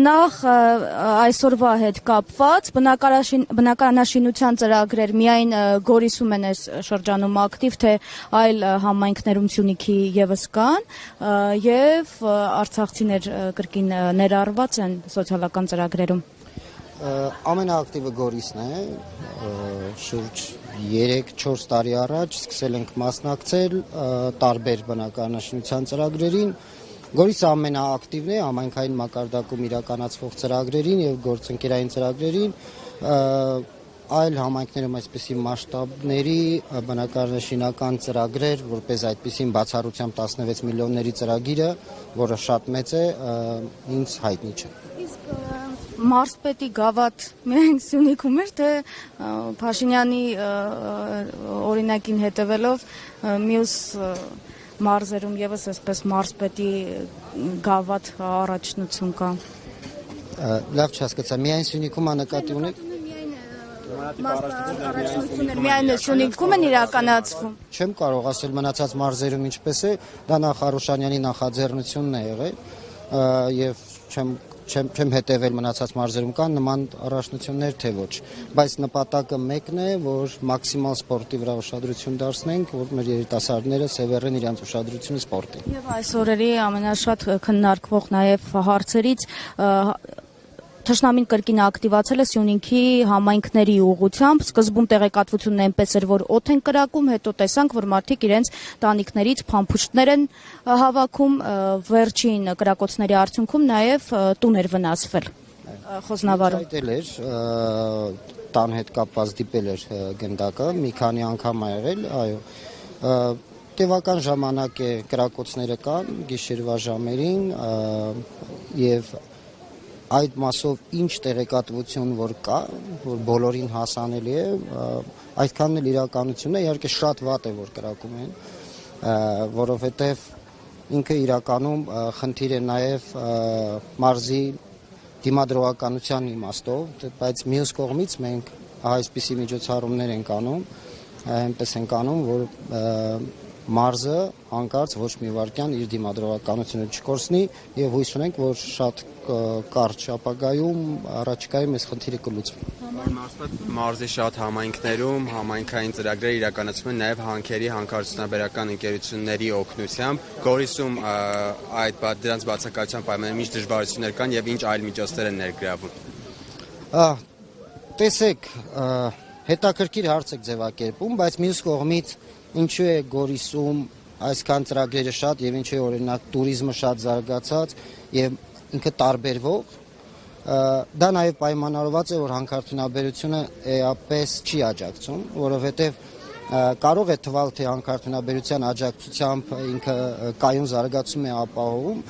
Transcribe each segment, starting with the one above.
Նախ այսօրվա հետ կապված բնակարանաշինության ծրագրեր միայն Գորիսում են այս շրջանում ակտիվ, թե այլ համայնքներում Սյունիքի ևս կան եւ արցախցիներ կրկին ներառված են սոցիալական ծրագրերում։ Ամենաակտիվը Գորիսն է, շուրջ 3-4 տարի առաջ սկսել ենք մասնակցել տարբեր բնակարանաշինության ծրագրերին։ Գորիսը ամենաակտիվն է համայնքային մակարդակում իրականացվող ծրագրերին եւ գործընկերային ծրագրերին, այլ համայնքներում այսպիսի մասշտաբների բնակարանաշինական ծրագրեր, որպես այդպիսին բացառությամբ 16 միլիոնների ծրագիրը, որը շատ մեծ է, ինձ հայտնի չէ։ Իսկ Մարսպետի գավաթ միայն Սյունիքում էր, թե Փաշինյանի օրինակին հետևելով մյուս մարզերում եւս այսպես Մարսպետի գավաթ առաջնություն կա։ Լավ չհասկացա, միայն Սյունիքում նկատի ունեք։ Առաջնություններ միայն Սյունիքում են իրականացվում։ Չեմ կարող ասել մնացած մարզերում ինչպես է, դա նախ Արուշանյանի նախաձեռնությունն է եղել եւ չեմ հետևել մնացած մարզերում կան նման առաջնություններ թե ոչ, բայց նպատակը մեկն է, որ մաքսիմալ սպորտի վրա ուշադրություն դարձնենք, որ մեր երիտասարդները սևեռեն իրենց ուշադրությունը սպորտին։ Եվ այս օրերի ամենաշատ քննարկվող նաև հարցերից Թշնամին կրկին ակտիվացել է Սյունիքի համայնքների ուղղությամբ, սկզբում տեղեկատվությունն այնպես էր, որ օդ են կրակում, հետո տեսանք, որ մարդիկ իրենց տանիքներից փամփուշտներ են հավաքում, վերջին կրակոցների արդյունքում նաև տուն էր վնասվել Խոզնավարում։ Այդել էր, տան հետ կապված դիպել էր գնդակը, մի քանի անգամ ա եղել, այո։ Տևական ժամանակ է կրակոցները կան, գիշերվա ժամերին եւ այդ մասով ինչ տեղեկատվություն որ կա, որ բոլորին հասանելի է, այդքանն էլ իրականությունն է, իհարկե շատ վատ է որ կրակում են, որովհետև ինքը իրականում խնդիր է նաև մարզի դիմադրողականության իմաստով, բայց մյուս կողմից մենք այսպիսի միջոցառումներ ենք անում, այնպես ենք անում, որ մարզը հանկարծ ոչ մի վարքյան իր դիմադրողականությունը չկորցնի եւ հույս ունենք, որ շատ կարճ ապագայում առաջիկայում այս խնդիրը կլուծվի։ Մարզի շատ համայնքներում համայնքային ծրագրեր իրականացվում են նաև հանքերի հանքարդյունաբերական ընկերությունների օգնությամբ։ Գորիսում դրանց բացակայության պայմաններում ինչ դժվարություններ կան եւ ինչ այլ միջոցներ են ներգրավում։ Տեսեք, հետաքրքիր հարց եք ձևակերպում, բայց մյուս կողմից ինչու է Գորիսում այսքան ծրագրերը շատ եւ ինչու է օրինակ туриզմը շատ զարգացած եւ ինքը տարբերվող, դա նաեւ պայմանավորված է, որ հանքարդյունաբերությունը էապես չի աջակցում, որովհետեւ կարող է թվալ, թե հանքարդյունաբերության աջակցությամբ ինքը կայուն զարգացում է ապահովում,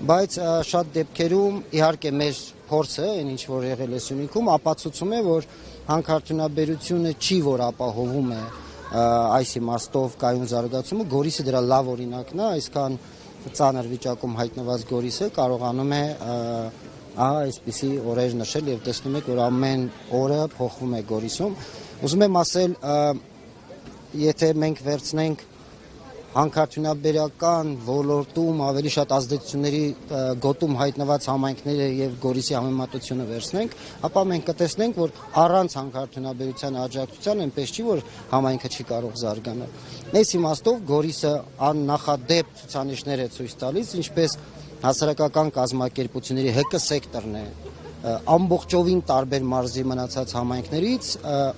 բայց շատ դեպքերում իհարկե մեր փորձը, այն ինչ որ եղել է Սյունիքում, ապացուցում է, որ հանքարդյունաբերությունը չի որ ապահովում է այս իմաստով կայուն զարգացումը, Գորիսը դրա լավ օրինակն է, այսքան ծանր վիճակում հայտնված Գորիսը կարողանում է այսպիսի օրեր նշել եւ տեսնում եք, որ ամեն օրը փոխվում է Գորիսում։ Ուզում եմ ասել, եթե մենք վերցնենք հանքարդյունաբերական ոլորտում ավելի շատ ազդեցությունների գոտում հայտնված համայնքները եւ Գորիսի համեմատությունը վերցնենք, ապա մենք կտեսնենք, որ առանց հանքարդյունաբերության աջակցության այնպես չի, որ համայնքը չի կարող զարգանալ։ Այս իմաստով Գորիսը աննախադեպ ցուցանիշներ է ցույց տալիս, ինչպես հասարակական կազմակերպությունների ՀԿ սեկտորն է ամբողջովին տարբեր մարզի մնացած համայնքներից,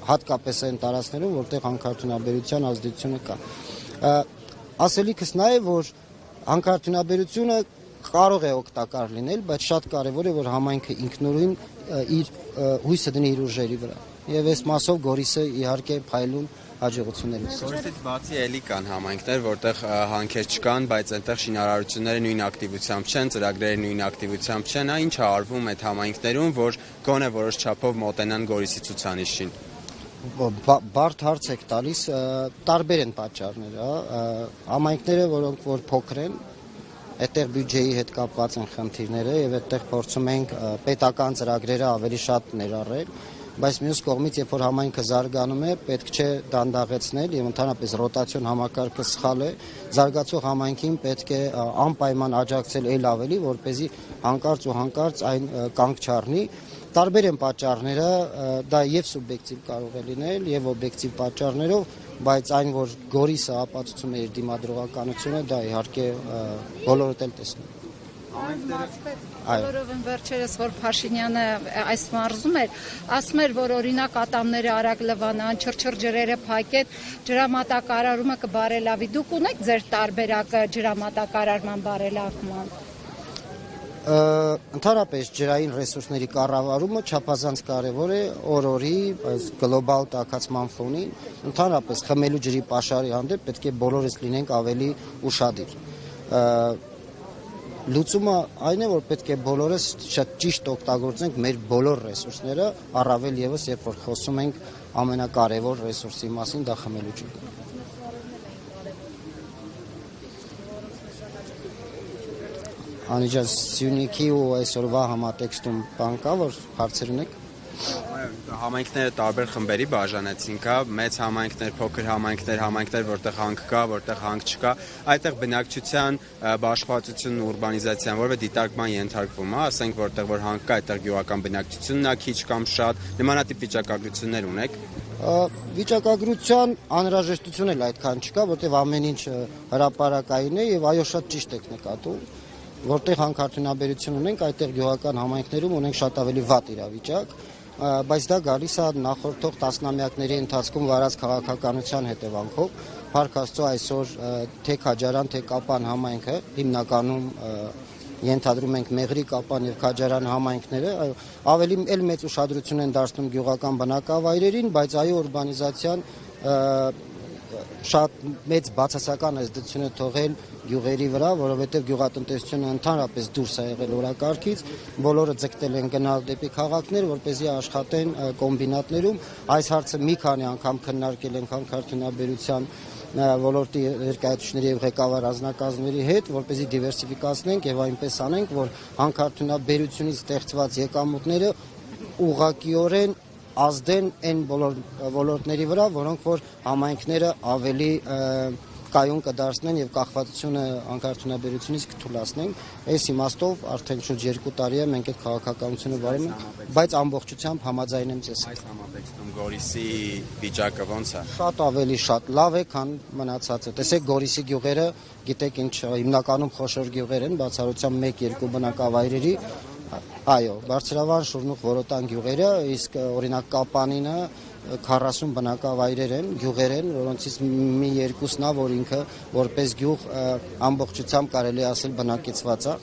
հատկապես այն տարածքներում, որտեղ հանքարդյունաբերության ազդեցությունը կա։ Ասելիքս նա է, որ հանքարդյունաբերությունը կարող է օգտակար լինել, բայց շատ կարևոր է, որ համայնքը ինքնուրույն իր հույսը դնի իր ուժերի վրա։ Եվ այս մասով Գորիսը իհարկե փայլուն հաջողություններից։ Գորիսից բացի էլի կան համայնքներ, որտեղ հանքեր չկան, բայց այնտեղ շինարարությունները նույն ակտիվությամբ չեն, ծրագրերը նույն ակտիվությամբ չեն, ինչ է արվում այդ համայնքներում, որ գոնե որոշ չափով մոտենան Գորիսի ցուցանիշին։ Բարդ հարց եք տալիս, տարբեր են պատճառները, համայնքները, որոնք որ փոքր են, այդտեղ բյուջեի հետ կապված են խնդիրները եւ այդտեղ փորձում ենք պետական ծրագրերը ավելի շատ ներառել, բայց մյուս կողմից, երբ որ համայնքը զարգանում է, պետք չէ դանդաղեցնել եւ ընդհանրապես ռոտացիոն համակարգը սխալ է, զարգացող համայնքին պետք է անպայման աջակցել ել ավելի, որպեսզի հանկարծ այն կանգ չառնի։ Տարբեր են պատճառները, դա եւ սուբյեկտիվ կարող է լինել, եւ օբյեկտիվ պատճառներով, բայց այն, որ Գորիսը ապացուցում է իր դիմադրողականությունը, դա իհարկե բոլորդ էլ տեսնում։ Բոլորով են վերջերս, որ Փաշինյանը այս մարզում էր, ասում էր, որ օրինակ ատամները արագ լվանան, չրչր ջրերը փակեն, ջրամատակարարումը կբարելավի։ Դուք ունեք ձեր տարբերակը ջրամատակարարման բարելավման։ Ընդհանրապես ջրային ռեսուրսների կառավարումը չափազանց կարևոր է օրորի, այս գլոբալ տաքացման ֆոնին, ընդհանրապես խմելու ջրի պաշարի հանդեպ պետք է բոլորս լինենք ավելի ուշադիր։ Լուծումը այն է, որ պետք է բոլորս շատ ճիշտ օգտագործենք մեր բոլոր ռեսուրսները, առավել եւս երբ որ խոսում ենք ամենակարևոր ռեսուրսի մասին, դա խմելու ջուրն է։ Անիջան Սյունիքի ու այսօրվա համատեքստում բան կա, որ հարցեր ունեք։ Համայնքները տարբեր խմբերի բաժանեցինք, մեծ համայնքներ, փոքր համայնքներ, որտեղ հանք կա, որտեղ հանք չկա, այդտեղ բնակչության բաշխվածությունն ու ուրբանիզացիան որևէ դիտարկման ենթարկվում է, ասենք որտեղ որ հանք կա, այդտեղ գյուղական բնակչությունն է քիչ կամ շատ, նմանատիպ վիճակագրություններ ունեք։ Վիճակագրության անհրաժեշտություն էլ այդքան չկա, որտեղ ամեն ինչ հրապարակային է եւ այո շատ ճիշտ եք նկատում, որտեղ հանքարդյունաբերություն ունենք, այդտեղ գյուղական համայնքներում ունենք շատ ավելի վատ իրավիճակ, բայց դա գալիս է նախորդող տասնամյակների ընթացքում վարած քաղաքականության հետևանքով։ Փառք Աստծո այսօր թե Քաջարան, թե Կապան համայնքը հիմնականում ենթադրում ենք Մեղրի, Կապան եւ Քաջարան համայնքները ավելի էլ մեծ ուշադրություն են դարձնում գյուղական բնակավայրերին, բայց այո ուրբանիզացիան շատ մեծ բացասական ազդեցություն է թողել գյուղերի վրա, որովհետև գյուղատնտեսությունը ընդհանրապես դուրս է եղել օրակարգից, բոլորը ձգտել են գնալ դեպի քաղաքներ, որպեսզի աշխատեն կոմբինատներում։ Այս հարցը մի քանի անգամ քննարկել ենք հանքարդյունաբերության ոլորտի ներկայացուցիչների եւ ղեկավար անձնակազմերի հետ, որպեսզի դիվերսիֆիկացնենք եւ այնպես անենք, որ հանքարդյունաբերությունից ստեղծված եկամուտները ուղղակիորեն ազդեն այն բոլոր ոլորտների վրա, որոնք որ համայնքները ավելի կայուն կդարձնեն եւ կախվածությունը հանքարդյունաբերությունից կթուլացնեն։ Այս իմաստով արդեն շուրջ 2 տարի է մենք այդ քաղաքականությունը վարում ենք, բայց ամբողջությամբ համաձայն եմ ձեզ։ Այս համատեքստում Գորիսի վիճակը ոնց է։ Շատ ավելի շատ լավ է, քան մնացածը։ Տեսեք Գորիսի գյուղերը, գիտեք ինչ, հիմնականում խոշոր գյուղեր են, բացառությամբ 1-2 բնակավայրերի։ Այո, Բարձրավան, Շուրնուխ, Որոտան գյուղերը, իսկ օրինակ Կապանինը 40 բնակավայրեր են, գյուղեր են, որոնցից մի երկուսն է, որ ինքը որպես գյուղ ամբողջությամբ կարելի ասել բնակեցված է։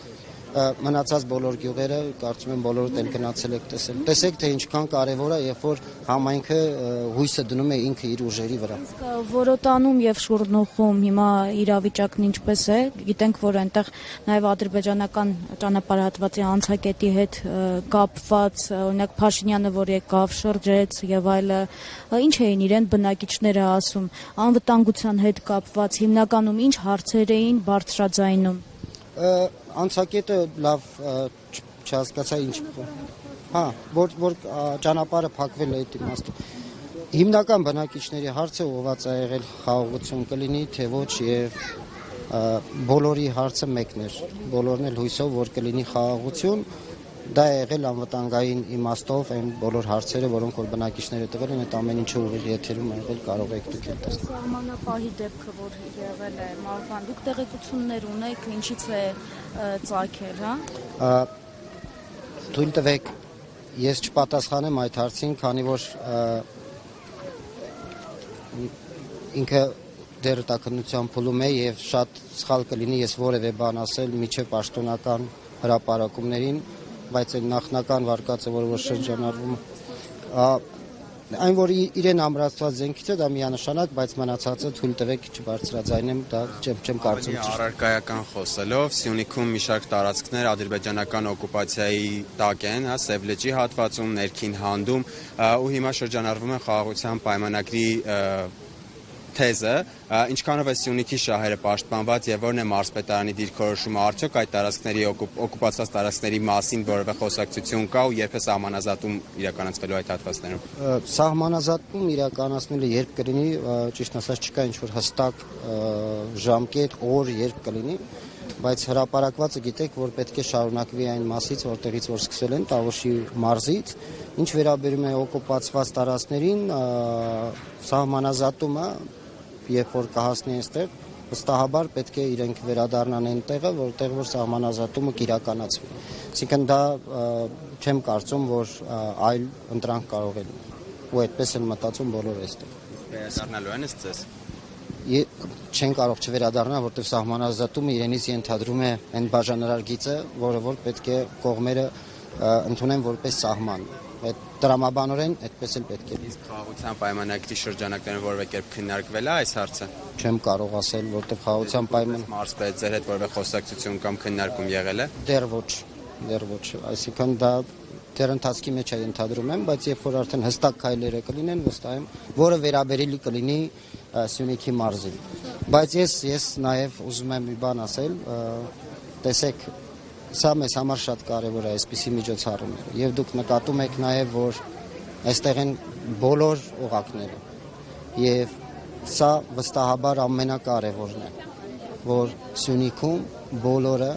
Մնացած բոլոր գյուղերը կարծում եմ բոլորդ էլ գնացել եք տեսել։ Տեսեք թե ինչքան կարևոր է, երբ որ համայնքը հույսը դնում է ինքը իր ուժերի վրա։ Որոտանում եւ Շուրնուխում հիմա իրավիճակն ինչպես է։ Գիտենք, որ այնտեղ նաեւ ադրբեջանական ճանապարհատվածի անցակետի հետ կապված, օրինակ Փաշինյանը, որ եկավ, շրջեց եւ այլը, ինչ էին իրեն բնակիչները ասում, անվտանգության հետ կապված հիմնականում ինչ հարցեր էին բարձրաձայնում։ Անցակետը լավ չհասկացա ինչ։ Որ ճանապարհը փակվել է այդ իմաստով։ Հիմնական բնակիչների հարցը ուղղված է եղել խաղաղություն կլինի, թե ոչ եւ բոլորի հարցը մեկն էր։ Բոլորն էլ հույսով որ կլինի խաղաղություն, դա է եղել անվտանգային իմաստով այն բոլոր հարցերը, որոնք որ բնակիչները տվել են, այդ ամեն ինչը ուղիղ եթերում է եղել, կարող եք դուք էլ տեսնել։ Սահմանապահի դեպքը, որ եղել է Մարվան, դուք տեղեկություններ ունեք, ինչից է ծագել, հա։ Թույլ տվեք, ես չպատասխանեմ այդ հարցին, քանի որ ինքը դեռ տաքնության փուլում է եւ շատ սխալ կլինի ես որևէ բան ասել միջև պաշտոնական հրապարակումներին, բայց այն նախնական վարկածը, որ շրջանառվում այն որ իրեն ամրացված զենքից է դա միանշանակ, բայց մնացածը թույլ տվեք չբարձրաձայնեմ, դա չեմ կարծում։ Առարկայական խոսելով, Սյունիքում մի շարք տարածքներ ադրբեջանական օկուպացիայի տակ են, Սև լճի հատվածում, ներքին հանդում, ու հիմա շրջանառվում են խաղաղության պայմանագրի թեզը, ինչքանով է Սյունիքի շահերը պաշտպանված եւ որն է մարզպետարանի դիրքորոշումը, արդյոք այդ տարածքների օկուպացված տարածքների մասին որևէ խոսակցություն կա ու երբ է սահմանազատում իրականացվելու այդ հատվածներում։ Սահմանազատում իրականացնելը երբ կլինի, ճիշտ ասած չկա ինչ-որ հստակ ժամկետ, օր, երբ կլինի, բայց հրապարակվածը գիտեք, որ պետք է շարունակվի այն մասից, որտեղից որ սկսել են Տավուշի մարզից, ինչ վերաբերում է օկուպացված տարածքներին, սահմանազատումը, երբ որ կհասնի այստեղ, վստահաբար պետք է իրենք վերադառնան այն տեղը, որտեղ որ սահմանազատումը կիրականացվի։ Այսինքն դա չեմ կարծում, որ այլ ընտրանք կարող է լինել։ Ու այդպես են մտածում բոլորը այստեղ։ Վերադառնալու են ըստ ձեզ։ Չեն կարող չվերադառնալ, որտեղ սահմանազատումը իրենից ենթադրում է այն բաժանարար գիծը, որը որ պետք է կողմերը ընդունեն որպես սահման։ Այդ տրամաբանորեն այդպես էլ պետք է։ Իսկ խաղաղության պայմանագրի շրջանակներում որևէ կերպ քննարկվել է այս հարցը։ Չեմ կարող ասել, որտեղ խաղաղության պայման Մարզպետ ձեր հետ որևէ խոսակցություն կամ քննարկում եղել է։ դեռ ոչ, այսինքն դա դեռ ընթացքի մեջ է ենթադրում եմ, բայց երբ որ արդեն հստակ քայլերը կլինեն, վստահ եմ, որը վերաբերելի կլինի Սյունիքի մարզին։ Բայց ես նաև ուզում եմ մի բան ասել, տեսեք, սա մեզ համար շատ կարևոր է այսպիսի միջոցառումները, եւ դուք նկատում եք նաև, որ այստեղ են բոլոր օղակները, եւ սա վստահաբար ամենակարևորն է, որ Սյունիքում բոլորը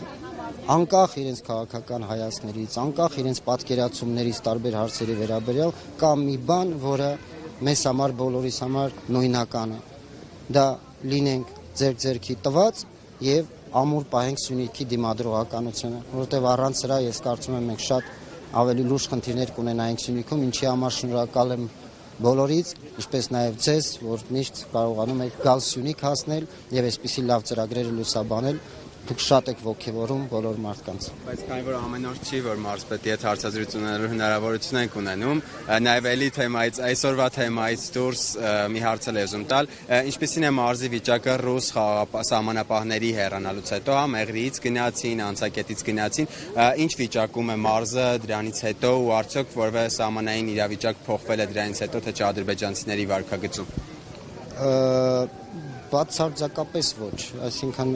անկախ իրենց քաղաքական հայացքներից, անկախ իրենց պատկերացումներից տարբեր հարցերի վերաբերյալ կա մի բան, որը մեզ համար բոլորիս համար նույնական է։ Դա լինենք ձեռքի տված եւ ամուր պահենք Սյունիքի դիմադրողականությունը, որովհետեւ առանց սրա ես կարծում եմ մենք շատ ավելի լուրջ խնդիրներ կունենայինք Սյունիքում, ինչի համար շնորհակալ եմ բոլորից, ինչպես նաև ձեզ, որ միշտ կարողանում եք գալ Սյունիք հասնել եւ այսպիսի լավ ծրագրերը լուսաբանել։ Դուք շատ եք ոգևորում բոլոր մարդկանց։ Բայց քանի որ ամեն օր չի, որ մարզպետի հետ հարցազրույց ունենալու հնարավորություն ենք ունենում, նաև էլի թեմայից, այսօրվա թեմայից դուրս մի հարց էլ եմ տալ, ինչպիսին է մարզի վիճակը ռուս սահմանապահների հեռանալուց հետո, Մեղրիից գնացին, անցակետից գնացին, ինչ վիճակում է մարզը դրանից հետո ու արդյոք որևէ սահմանային իրավիճակ փոխվել է դրանից հետո, թե չէ ադրբեջանցիների վարքագծում։ Բացարձակապես ոչ, այսինքն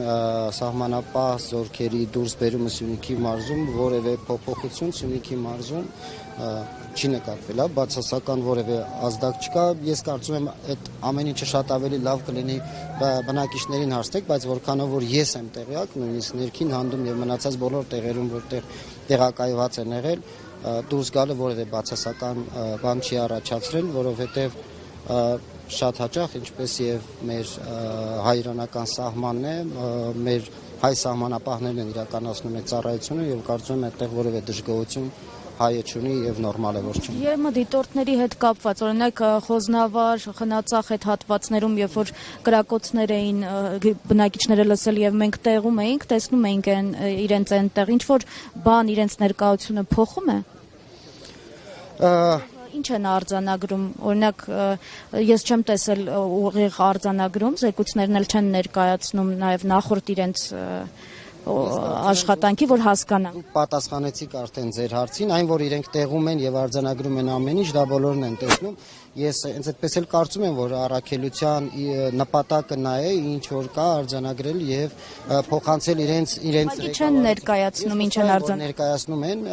սահմանապահ զորքերի դուրսբերումը Սյունիքի մարզում որևէ փոփոխություն Սյունիքի մարզում չի նկատվել, բացասական որևէ ազդակ չկա։ Ես կարծում եմ այդ ամեն ինչը շատ ավելի լավ կլինի բնակիչներին հարցնեք, բայց որքանով որ ես եմ տեղյակ, նույնիսկ ներքին հանդում եւ մնացած բոլոր տեղերում, որտեղ տեղակայված են եղել, դուրս գալը որևէ բացասական բան չի առաջացրել, որովհետեւ շատ հաճախ, ինչպես եւ մեր հայ-իրանական սահմանն է, մեր հայ սահմանապահներն են իրականացնում այդ ծառայությունը եւ կարծում եմ այդտեղ որևէ դժգոհություն հայը չունի եւ նորմալ է որ չունի։ ԵՄ դիտորդների հետ կապված, օրինակ Խոզնավար, Խնածախ այդ հատվածներում, երբ որ կրակոցներ էին բնակիչները լսել եւ մենք տեղում էինք, տեսնում էինք իրենց այնտեղ, ինչ որ բան իրենց ներկայությունը փոխում է։ Ինչ են արձանագրում, օրինակ ես չեմ տեսել ուղիղ արձանագրում, զեկույցներն էլ չեն ներկայացնում նաև նախորդ իրենց աշխատանքի, որ հասկանան։ Պատասխանեցիք արդեն ձեր հարցին, այն որ իրենք տեղում են եւ արձանագրում են ամեն ինչ, դա բոլորն են տեսնում։ Ես հենց այդպես էլ կարծում եմ, որ առաքելության նպատակը նա է, ինչ որ կա արձանագրել եւ փոխանցել իրենց չեն ներկայացնում, ինչ են արձանագրում։ Ներկայացնում են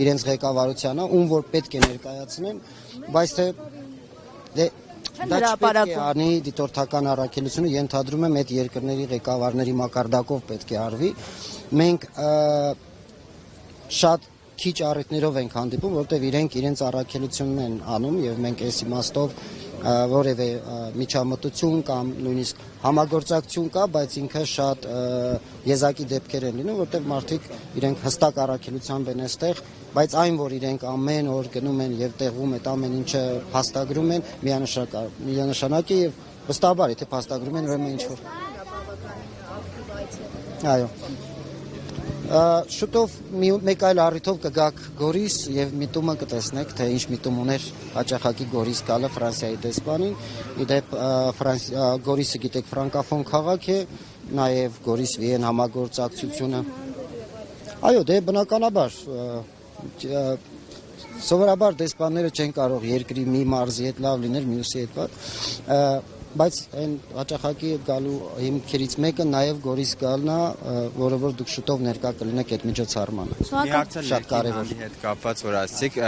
իրենց ղեկավարությանը, ում որ պետք է ներկայացնեն, բայց թե դա չպետք է անի դիտորդական առաքելությունը, ենթադրում եմ այդ երկրների ղեկավարների մակարդակով պետք է արվի։ Մենք շատ քիչ առիթներով ենք հանդիպում, որտեղ իրենց առաքելությունն են անում եւ մենք այս իմաստով որևէ միջամտություն կամ նույնիսկ համագործակցություն կա, բայց ինքը շատ եզակի դեպքեր են լինում, որտեղ մարդիկ իրենք հստակ առաքելությամբ են այստեղ, բայց այն որ իրենք ամեն օր գնում են եւ տեղում այդ ամեն ինչը փաստագրում են, միանշանակ է եւ վստահաբար եթե փաստագրում են, ուրեմն ինչ որ այո շուտով մեկ այլ առիթով կգաք Գորիս եւ միտումը կտեսնեք, թե ինչ միտում ուներ հաճախակի Գորիս գալը Ֆրանսիայի դեսպանին։ Իդեպ Գորիսը գիտեք ֆրանկաֆոն քաղաք է, նաեւ Գորիս-Վիեն համագործակցությունը։ Այո, դե բնականաբար սովորաբար դեսպանները չեն կարող երկրի մի մարզի հետ լավ լինել, մյուսի հետ վատ։ բայց այն հաճախակի գալու հիմքերից մեկը նաև Գորիս գալն է, որը որ դուք շուտով ներկա կլինեք այդ միջոցառմանը։ Մի հարց էլ Շատ կարևոր ներքին հետ կապված, որ ասացիք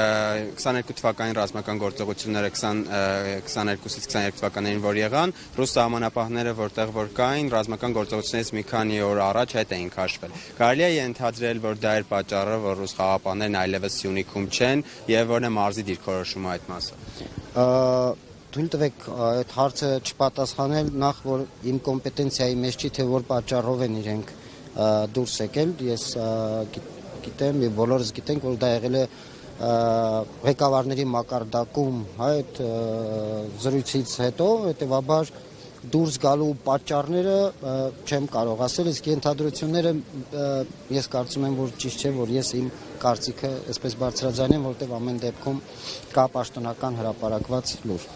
22 թվականին ռազմական գործողությունները 22-ից 23 թվականներին որ եղան, ռուս սահմանապահները որտեղ որ կային, ռազմական գործողություններից մի քանի օր առաջ հետ էին քաշվել։ Կարելի է ենթադրել, որ դա էր պատճառը, որ ռուս խաղապահներն այլևս Սյունիքում չեն եւ որն է մարզի դիրքորոշումը այդ մասը։ Թույլ տվեք այդ հարցը չպատասխանել, նախ որ իմ կոմպետենցիայի մեջ չի, թե որ պատճառով են իրենք դուրս եկել, ես գիտեմ եւ բոլորս գիտենք, որ դա եղել է ղեկավարների մակարդակում, այդ զրույցից հետո, հետեւաբար դուրս գալու պատճառները չեմ կարող ասել, իսկ ենթադրությունները ես կարծում եմ, որ ճիշտ չէ, որ ես իմ կարծիքը այսպես բարձրաձայնեմ, որտեղ ամեն դեպքում կա պաշտոնական հրապարակված լուր։